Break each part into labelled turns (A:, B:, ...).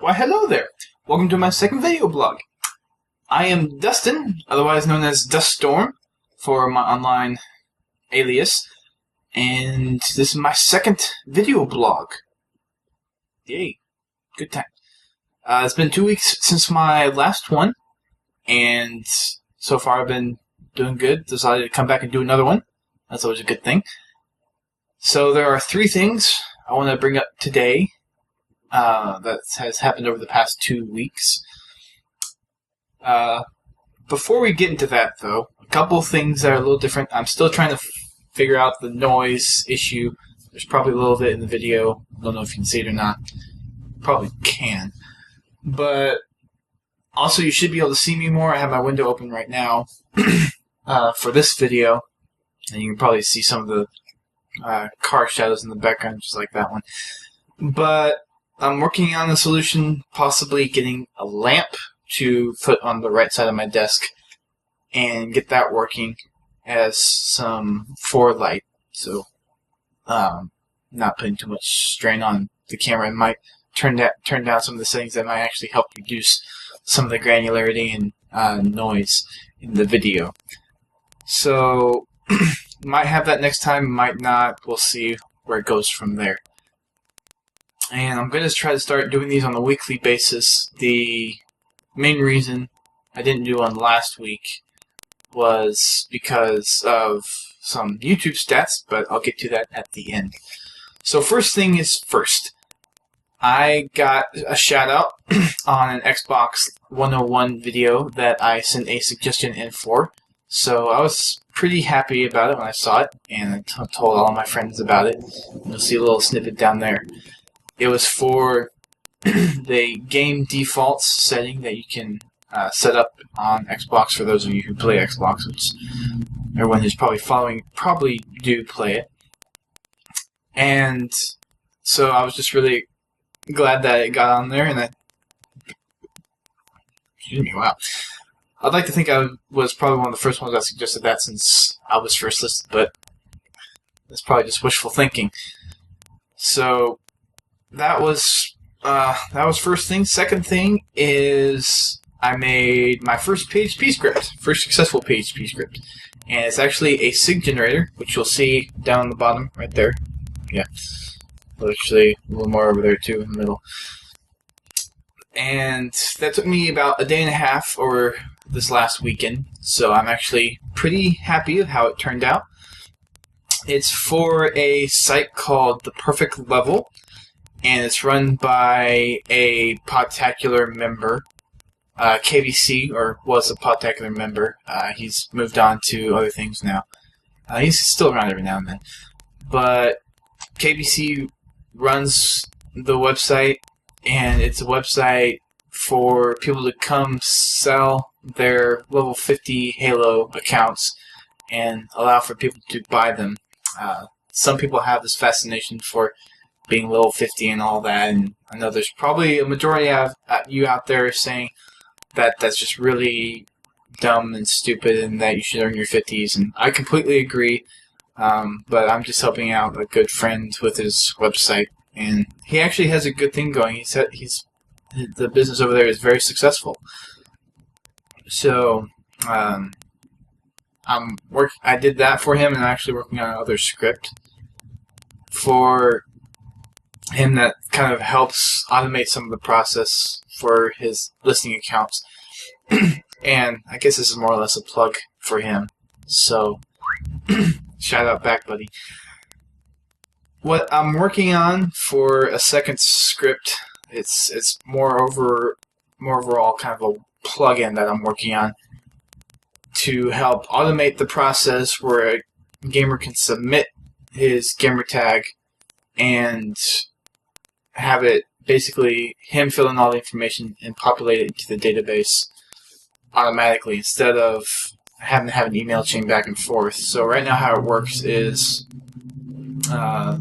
A: Why hello there! Welcome to my second video blog. I am Dustin, otherwise known as Duststorm, for my online alias, and this is my second video blog. Yay, good time. It's been 2 weeks since my last one, and so far I've been doing good. Decided to come back and do another one. That's always a good thing. So there are 3 things I want to bring up today that has happened over the past 2 weeks. Before we get into that, though, a couple of things that are a little different. I'm still trying to figure out the noise issue. There's probably a little bit in the video. I don't know if you can see it or not. Probably can. But also, you should be able to see me more. I have my window open right now for this video. And you can probably see some of the car shadows in the background, just like that one. But I'm working on a solution, possibly getting a lamp to put on the right side of my desk and get that working as some forelight. So, not putting too much strain on the camera. It might turn down some of the settings that might actually help reduce some of the granularity and noise in the video. So, might have that next time, might not. We'll see where it goes from there. And I'm going to try to start doing these on a weekly basis. The main reason I didn't do one last week was because of some YouTube stats, but I'll get to that at the end. So first thing is first. I got a shout out on an Xbox 101 video that I sent a suggestion in for. So I was pretty happy about it when I saw it, and I told all my friends about it. You'll see a little snippet down there. It was for the game defaults setting that you can set up on Xbox for those of you who play Xbox, which everyone who's probably following probably do play it. And so I was just really glad that it got on there, and excuse me, wow. I'd like to think I was probably one of the first ones that suggested that since I was first listed, but that's probably just wishful thinking. So that was first thing. Second thing is I made my first PHP script, first successful PHP script, and it's actually a SIG generator, which you'll see down the bottom right there. Yeah, actually a little more over there too in the middle. And that took me about a day and a half over this last weekend, so I'm actually pretty happy with how it turned out. It's for a site called The Perfect Level, and it's run by a Podtacular member, KBC, or was a Podtacular member. He's moved on to other things now. He's still around every now and then. But KBC runs the website, and it's a website for people to come sell their level 50 Halo accounts and allow for people to buy them. Some people have this fascination for being level 50 and all that, and I know there's probably a majority of you out there saying that that's just really dumb and stupid and that you should earn your 50s, and I completely agree, but I'm just helping out a good friend with his website, and he actually has a good thing going. The business over there is very successful. So I did that for him, and I'm actually working on another script for him that kind of helps automate some of the process for his listing accounts. And I guess this is more or less a plug for him. So shout out back, buddy. What I'm working on for a second script, it's more overall kind of a plugin that I'm working on to help automate the process where a gamer can submit his gamertag and have it basically him fill in all the information and populate it into the database automatically instead of having to have an email chain back and forth. So right now how it works is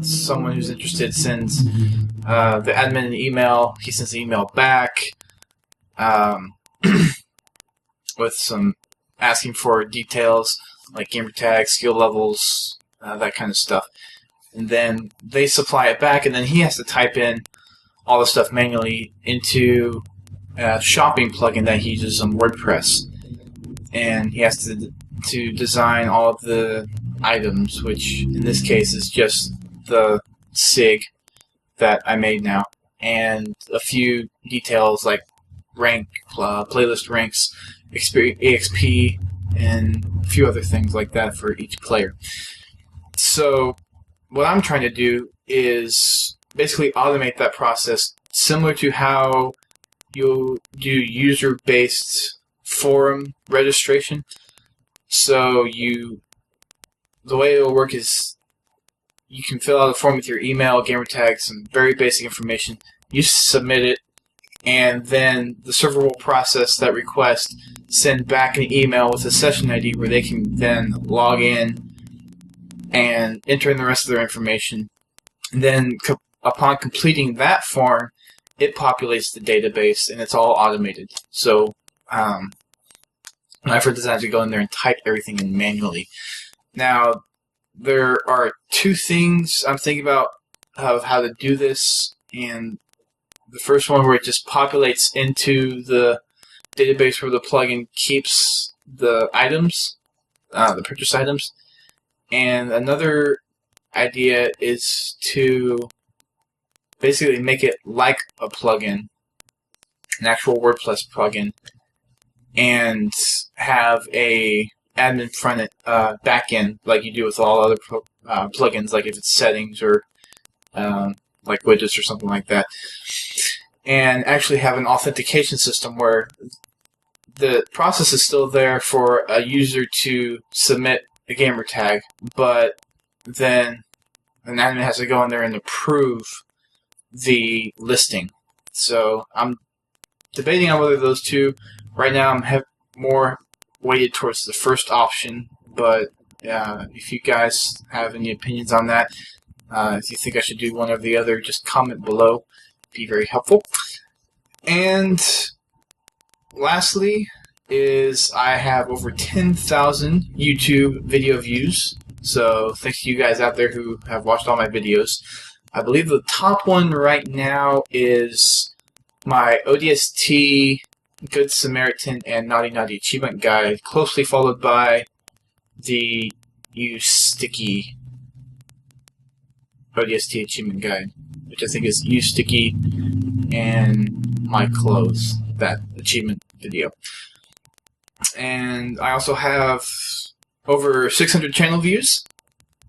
A: someone who's interested sends the admin an email, he sends the email back with some asking for details like gamertag, skill levels, that kind of stuff. And then they supply it back, and then he has to type in all the stuff manually into a shopping plugin that he uses on WordPress. And he has to design all of the items, which in this case is just the SIG that I made now, and a few details like rank, playlist ranks, EXP, and a few other things like that for each player. So what I'm trying to do is basically automate that process, similar to how you'll do user-based forum registration. So the way it'll work is you can fill out a form with your email, gamer tag, some very basic information. You submit it, and then the server will process that request, send back an email with a session ID where they can then log in and enter in the rest of their information. And then upon completing that form, it populates the database, and it's all automated. So I've heard designers to go in there and type everything in manually. Now, there are two things I'm thinking about of how to do this, and the first one where it just populates into the database where the plugin keeps the items, the purchase items, and another idea is to basically make it like a plugin, an actual WordPress plugin, and have a admin front back end like you do with all other plugins, like if it's settings or like widgets or something like that, and actually have an authentication system where the process is still there for a user to submit a gamer tag, but then an admin has to go in there and approve the listing. So I'm debating on whether those two. Right now I'm more weighted towards the first option, but if you guys have any opinions on that, if you think I should do one or the other, just comment below. It'd be very helpful. And lastly is I have over 10,000 YouTube video views, so thanks to you guys out there who have watched all my videos. I believe the top one right now is my ODST, Good Samaritan, and Naughty Naughty Achievement Guide, closely followed by the Sticky ODST Achievement Guide, which I think is Sticky and My Clothes, that achievement video. And I also have over 600 channel views,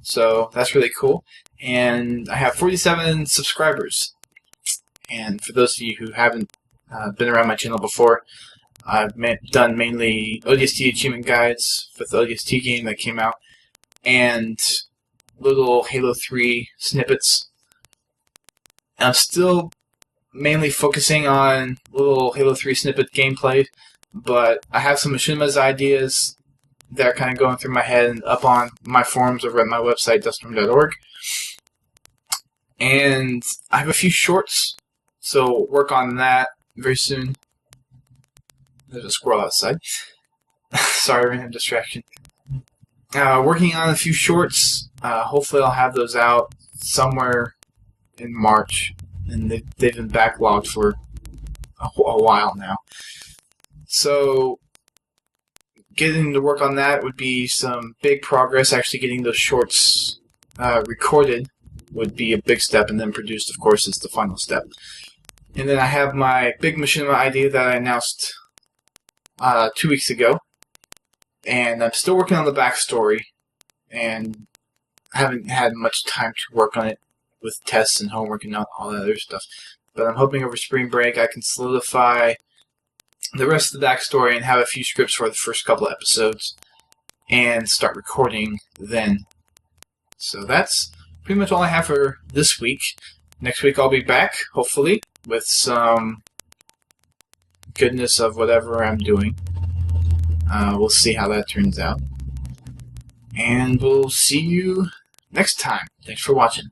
A: so that's really cool. And I have 47 subscribers. And for those of you who haven't been around my channel before, I've done mainly ODST achievement guides with the ODST game that came out, and little Halo 3 snippets. I'm still mainly focusing on little Halo 3 snippet gameplay, but I have some Machinima's ideas that are kind of going through my head and up on my forums over at my website, duststorm.org. And I have a few shorts, so work on that very soon. There's a squirrel outside. Sorry, random distraction. Working on a few shorts. Hopefully I'll have those out somewhere in March. And they've been backlogged for a while now. So getting to work on that would be some big progress. Actually getting those shorts recorded would be a big step, and then produced, of course, is the final step. And then I have my big Machinima idea that I announced 2 weeks ago, and I'm still working on the backstory, and I haven't had much time to work on it with tests and homework and all that other stuff. But I'm hoping over spring break I can solidify the rest of the backstory and have a few scripts for the first couple of episodes and start recording then. So that's pretty much all I have for this week. Next week I'll be back, hopefully, with some goodness of whatever I'm doing. We'll see how that turns out. And we'll see you next time. Thanks for watching.